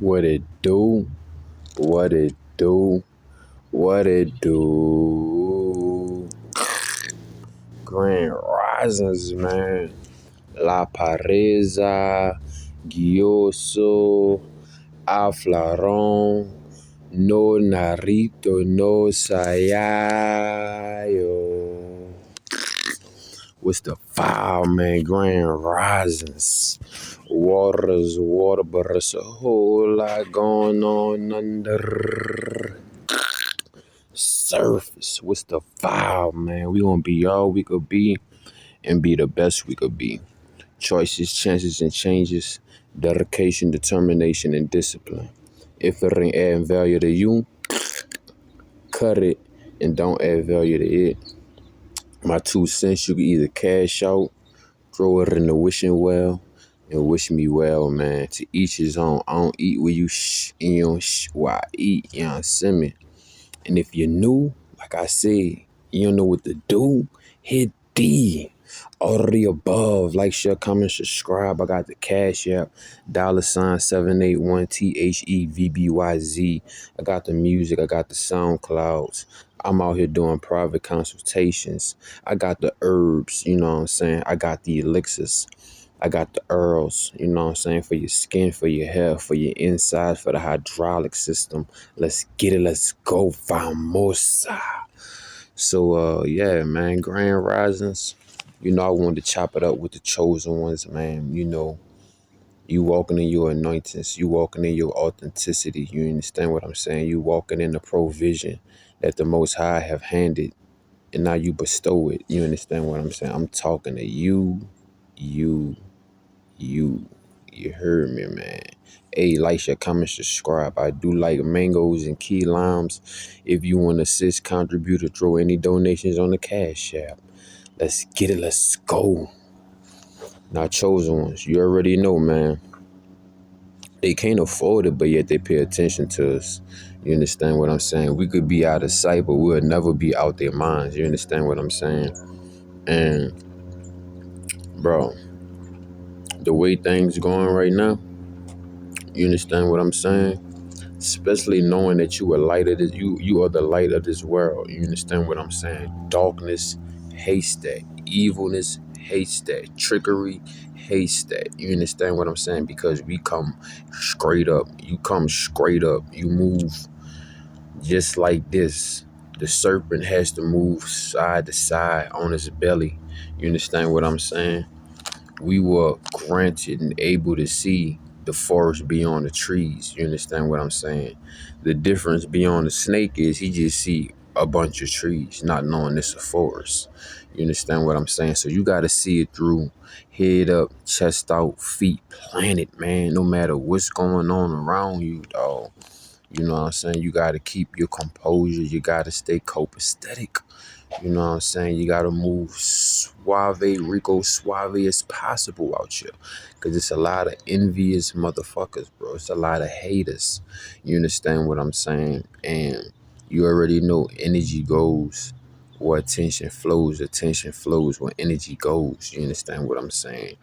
What it do? What it do? What it do? Grand Risings, man. La Pareza, Gioso, Aflaron, No Narito, No Sayayo. What's the file, man? Grand Risings. Water's water, but it's a whole lot going on under surface. What's the file, man? We gonna be all we could be and be the best we could be. Choices, chances, and changes. Dedication, determination, and discipline. If it ain't adding value to you, cut it and don't add value to it. My 2 cents, you can either cash out, throw it in the wishing well, and wish me well, man. To each his own. I don't eat where you and you don't where I eat, you know what I'm saying? And if you're new, like I said, you don't know what to do, hit D. All of the above. Like, share, comment, subscribe. I got the Cash App, $781 THEVBYZ. I got the music. I got the SoundClouds. I'm out here doing private consultations. I got the herbs, you know what I'm saying? I got the elixirs. I got the herbs, you know what I'm saying, for your skin, for your hair, for your insides, for the hydraulic system. Let's get it. Let's go. Famosa. So, yeah, man, Grand Risings. You know, I wanted to chop it up with the chosen ones, man. You know, you walking in your anointings. You walking in your authenticity. You understand what I'm saying? You walking in the provision that the Most High have handed, and now you bestow it. You understand what I'm saying? I'm talking to you. You heard me, man. Hey, like, share, comment, subscribe. I do like mangoes and key limes. If you want to assist, contribute, or throw any donations on the Cash App. Let's get it. Let's go. Now, chosen ones, you already know, man. They can't afford it, but yet they pay attention to us. You understand what I'm saying? We could be out of sight, but we'll never be out their minds. You understand what I'm saying? And, bro, the way things going right now, you understand what I'm saying? Especially knowing that you are light of this, you are the light of this world. You understand what I'm saying? Darkness hates that. Evilness hates that. Trickery hates that. You understand what I'm saying? Because we come straight up. You come straight up. You move just like this. The serpent has to move side to side on his belly. You understand what I'm saying? We were granted and able to see the forest beyond the trees. You understand what I'm saying? The difference beyond the snake is he just see a bunch of trees, not knowing it's a forest. You understand what I'm saying? So you got to see it through, head up, chest out, feet planted, man. No matter what's going on around you, dog. You know what I'm saying? You got to keep your composure. You got to stay copacetic. You know what I'm saying? You got to move suave, Rico suave as possible out here. Because it's a lot of envious motherfuckers, bro. It's a lot of haters. You understand what I'm saying? And you already know energy goes where attention flows. Attention flows where energy goes. You understand what I'm saying?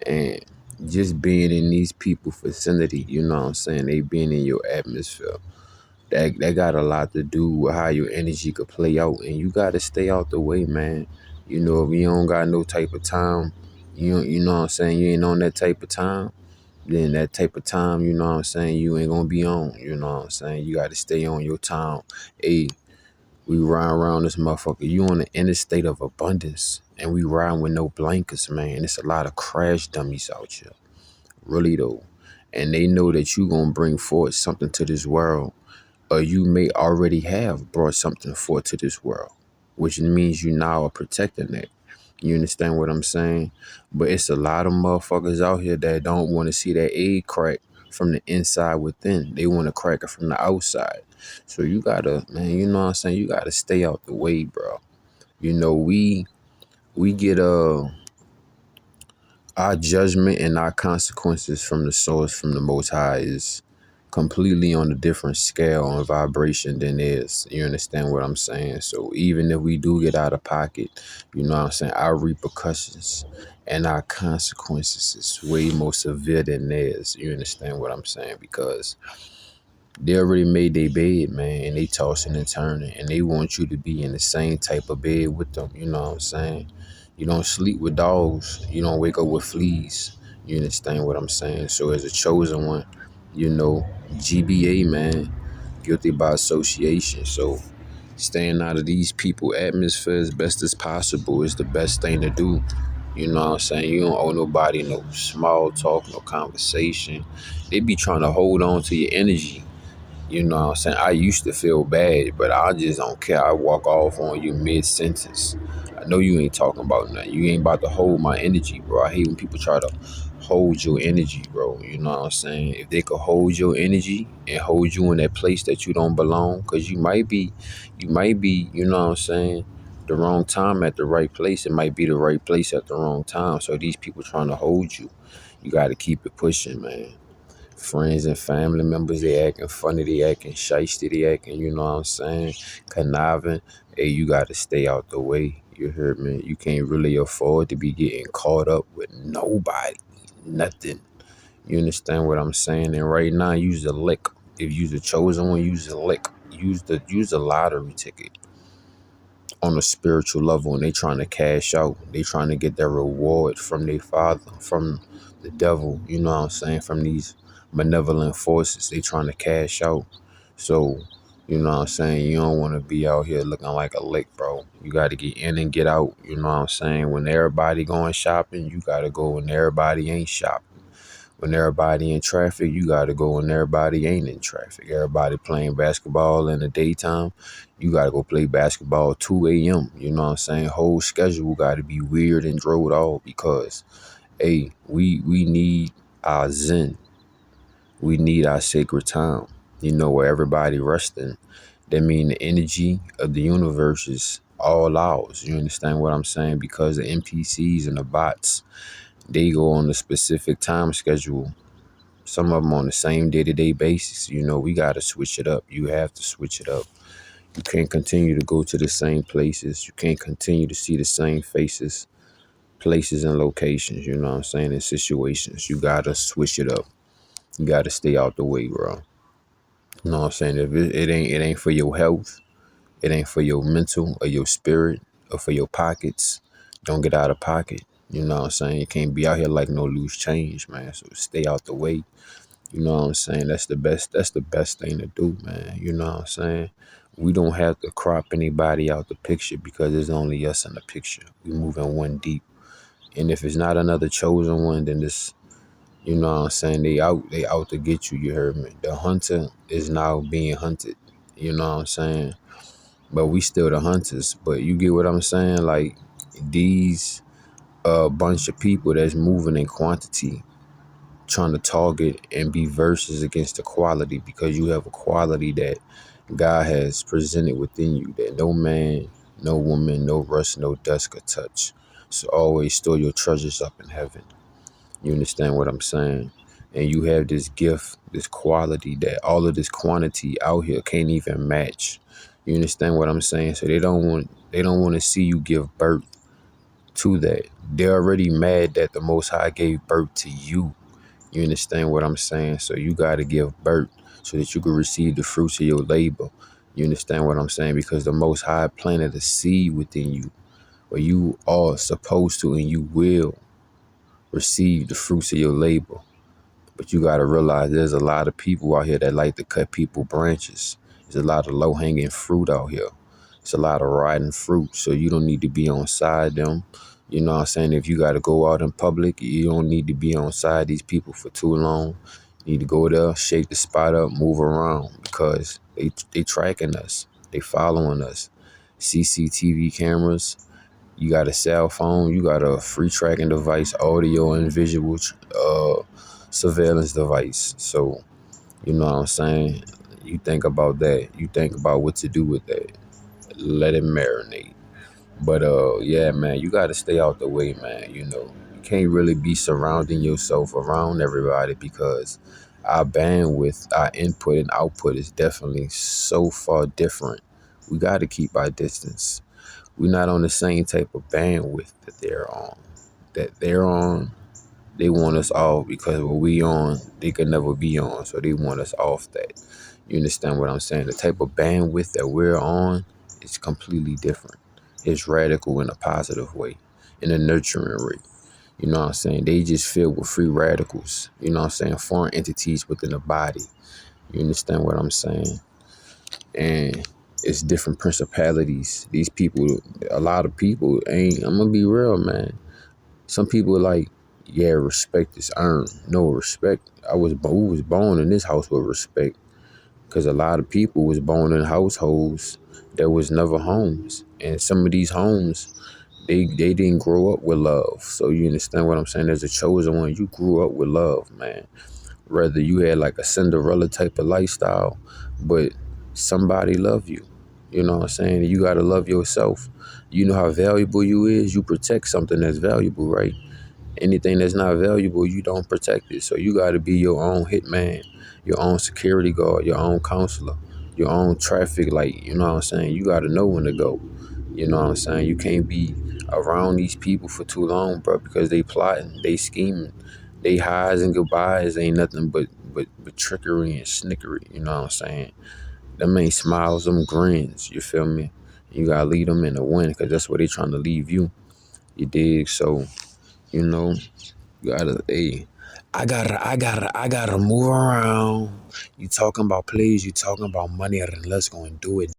And just being in these people's vicinity, you know what I'm saying? They being in your atmosphere. That got a lot to do with how your energy could play out, and you got to stay out the way, man. You know, if you don't got no type of time, you know what I'm saying, you ain't on that type of time, then that type of time, you know what I'm saying, you ain't gonna be on, you know what I'm saying. You got to stay on your time. Hey, we ride around this motherfucker. You on the interstate of abundance, and we riding with no blankets, man. It's a lot of crash dummies out here, really though. And they know that you gonna bring forth something to this world, or you may already have brought something forth to this world, which means you now are protecting that. You understand what I'm saying? But it's a lot of motherfuckers out here that don't want to see that egg crack from the inside within. They want to crack it from the outside. So you gotta, man, you know what I'm saying? You gotta stay out the way, bro. You know, we get our judgment and our consequences from the source, from the Most High, is completely on a different scale and vibration than theirs. You understand what I'm saying? So even if we do get out of pocket, you know what I'm saying, our repercussions and our consequences is way more severe than theirs. You understand what I'm saying? Because they already made their bed, man, and they tossing and turning, and they want you to be in the same type of bed with them. You know what I'm saying? You don't sleep with dogs. You don't wake up with fleas. You understand what I'm saying? So as a chosen one, you know, GBA, man, guilty by association. So staying out of these people atmosphere as best as possible is the best thing to do. You know what I'm saying? You don't owe nobody no small talk, no conversation. They be trying to hold on to your energy. You know what I'm saying? I used to feel bad, but I just don't care. I walk off on you mid-sentence. I know you ain't talking about nothing. You ain't about to hold my energy, bro. I hate when people try to hold your energy, bro. You know what I'm saying? If they could hold your energy and hold you in that place that you don't belong, because you might be, you know what I'm saying, the wrong time at the right place. It might be the right place at the wrong time. So these people trying to hold you, you got to keep it pushing, man. Friends and family members, they acting funny, they acting shiesty, they acting, you know what I'm saying, conniving. Hey, you got to stay out the way. You heard me? You can't really afford to be getting caught up with nobody, nothing. You understand what I'm saying? And right now, use the lick. If you're the chosen one, use the lick. Use the lottery ticket on a spiritual level, and they trying to cash out. They trying to get their reward from their father, from the devil, you know what I'm saying, from these benevolent forces. They trying to cash out. So, you know what I'm saying, you don't want to be out here looking like a lick, bro. You got to get in and get out, you know what I'm saying. When everybody going shopping, you got to go when everybody ain't shopping. When everybody in traffic, you got to go when everybody ain't in traffic. Everybody playing basketball in the daytime, you got to go play basketball 2 a.m. You know what I'm saying? Whole schedule got to be weird and drilled out because, hey, we need our zen. We need our sacred time, you know, where everybody resting. That mean the energy of the universe is all ours. You understand what I'm saying? Because the NPCs and the bots, they go on a specific time schedule. Some of them on the same day-to-day basis. You know, we got to switch it up. You have to switch it up. You can't continue to go to the same places. You can't continue to see the same faces, places, and locations, you know what I'm saying, and situations. You got to switch it up. You got to stay out the way, bro. You know what I'm saying? If it ain't for your health, it ain't for your mental or your spirit or for your pockets, don't get out of pocket. You know what I'm saying? You can't be out here like no loose change, man. So stay out the way. You know what I'm saying? That's the best thing to do, man. You know what I'm saying? We don't have to crop anybody out the picture because there's only us in the picture. We moving one deep. And if it's not another chosen one, then this, you know what I'm saying, they out to get you, you heard me. The hunter is now being hunted. You know what I'm saying? But we still the hunters. But you get what I'm saying? Like these bunch of people that's moving in quantity, trying to target and be versus against the quality, because you have a quality that God has presented within you that no man, no woman, no rust, no dust could touch. So always store your treasures up in heaven. You understand what I'm saying? And you have this gift, this quality that all of this quantity out here can't even match. You understand what I'm saying? So they don't want to see you give birth to that. They're already mad that the Most High gave birth to you. You understand what I'm saying? So you got to give birth so that you can receive the fruits of your labor. You understand what I'm saying? Because the Most High planted a seed within you where you are supposed to and you will receive the fruits of your labor. But you got to realize there's a lot of people out here that like to cut people branches. There's a lot of low-hanging fruit out here. It's a lot of rotten fruit, so you don't need to be on side them. You know what I'm saying? If you got to go out in public, you don't need to be on side these people for too long. You need to go there, shake the spot up, move around, because they tracking us. They following us. CCTV cameras, you got a cell phone, you got a free tracking device, audio and visual surveillance device. So, you know what I'm saying? You think about that. You think about what to do with that. Let it marinate. But yeah, man, you gotta stay out the way, man. You know, you can't really be surrounding yourself around everybody because our bandwidth, our input and output is definitely so far different. We got to keep our distance. We're not on the same type of bandwidth that they're on. They want us off because what we on, they could never be on. So they want us off that. You understand what I'm saying? The type of bandwidth that we're on is completely different. It's radical in a positive way, in a nurturing way. You know what I'm saying? They just filled with free radicals. You know what I'm saying? Foreign entities within the body. You understand what I'm saying? And it's different principalities. These people, a lot of people ain't, I'm gonna be real, man. Some people like, yeah, respect is earned. No respect. We was born in this house with respect. Because a lot of people was born in households that was never homes. And some of these homes, they didn't grow up with love. So you understand what I'm saying? As a chosen one, you grew up with love, man. Whether you had like a Cinderella type of lifestyle, but somebody love you. You know what I'm saying? You got to love yourself. You know how valuable you is. You protect something that's valuable, right? Anything that's not valuable, you don't protect it. So you got to be your own hitman, your own security guard, your own counselor, your own traffic light. You know what I'm saying? You got to know when to go. You know what I'm saying? You can't be around these people for too long, bro, because they plotting, they scheming. They highs and goodbyes ain't nothing but trickery and snickery. You know what I'm saying? Them ain't smiles, them grins. You feel me? You got to lead them in the wind because that's where they trying to leave you. You dig? So, you know, you gotta, hey, I gotta move around. You talking about plays, you talking about money, then let's go and do it.